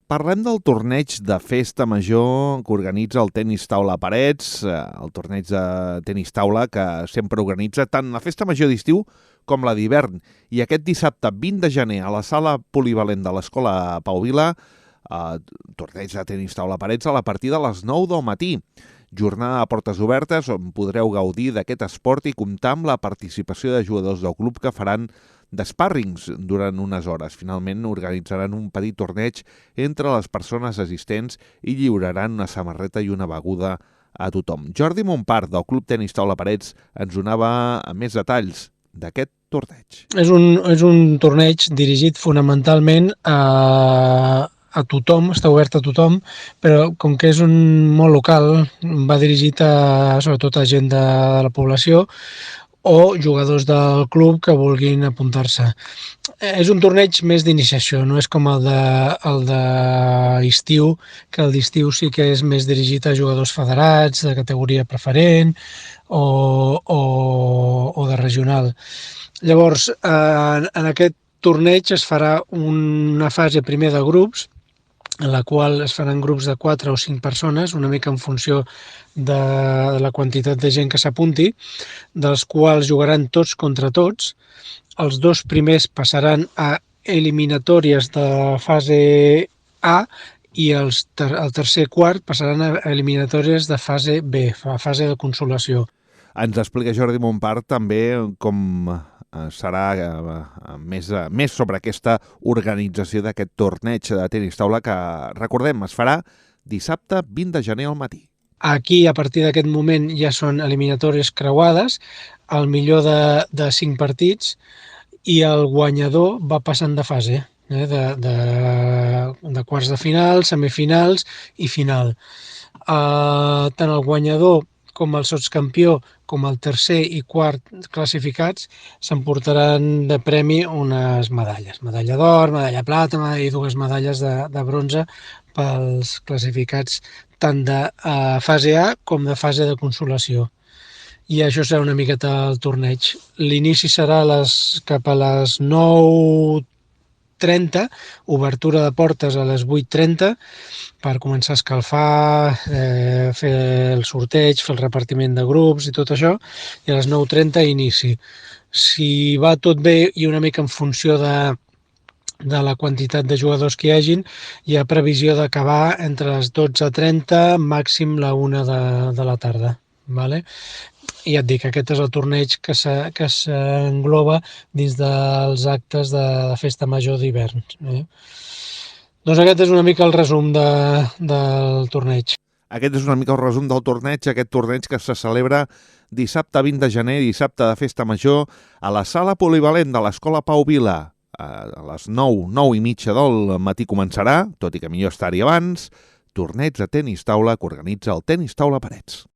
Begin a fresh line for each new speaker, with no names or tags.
Parlem del torneig de festa major que organitza el Tenis Taula Parets, el torneig de tenis taula que sempre organitza tant la festa major d'estiu com la d'hivern. I aquest dissabte 20 de gener a la sala polivalent de l'Escola Pau Vila, torneig de tenis taula Parets a la partida de les 9 del matí. Jornada de portes obertes on podreu gaudir d'aquest esport i comptar amb la participació de jugadors del club que faran d'espàrrings durant unes hores. Finalment organitzaran un petit torneig entre les persones assistents i lliuraran una samarreta i una beguda a tothom. Jordi Montpart, del Club Tenis Taula Parets, ens donava més detalls d'aquest torneig.
És un torneig dirigit fonamentalment a tothom, està obert a tothom, però com que és un món local, va dirigit sobretot a gent de la població o jugadors del club que vulguin apuntar-se. És un torneig més d'iniciació, no és com el d'estiu, que el d'estiu sí que és més dirigit a jugadors federats, de categoria preferent o de regional. Llavors, en aquest torneig es farà una fase primer de grups, en la qual es faran grups de 4 o 5 persones, una mica en funció de la quantitat de gent que s'apunti, dels quals jugaran tots contra tots. Els dos primers passaran a eliminatòries de fase A i el tercer i quart passaran a eliminatòries de fase B, a fase de consolació.
Ens explica Jordi Montpart també com serà més sobre aquesta organització d'aquest torneig de tenis taula que, recordem, es farà dissabte 20 de gener al matí.
Aquí, a partir d'aquest moment, ja són eliminatòries creuades, el millor de 5 partits, i el guanyador va passant de fase, de quarts de final, semifinals i final. Tant el guanyador com el sotscampió, com el tercer i quart classificats, s'emportaran de premi unes medalles. Medalla d'or, medalla plata i 2 medalles de bronze pels classificats tant de fase A com de fase de consolació. I això serà una miqueta el torneig. L'inici serà cap a les 9:30, obertura de portes a les 8:30, per començar a escalfar, fer el sorteig, fer el repartiment de grups i tot això, i a les 9:30 inici. Si va tot bé i una mica en funció de la quantitat de jugadors que hi hagin, hi ha previsió d'acabar entre les 12:30, màxim la 1 de la tarda. Vale? I ja et dic, aquest és el torneig que s'engloba dins dels actes de festa major d'hivern. Doncs aquest és una mica el resum del torneig.
Aquest és una mica el resum del torneig, aquest torneig que se celebra dissabte 20 de gener, dissabte de festa major, a la sala polivalent de l'Escola Pau Vila. A les 9:30 del matí començarà, tot i que millor estar-hi abans, torneig de tenis taula que organitza el Tenis Taula Parets.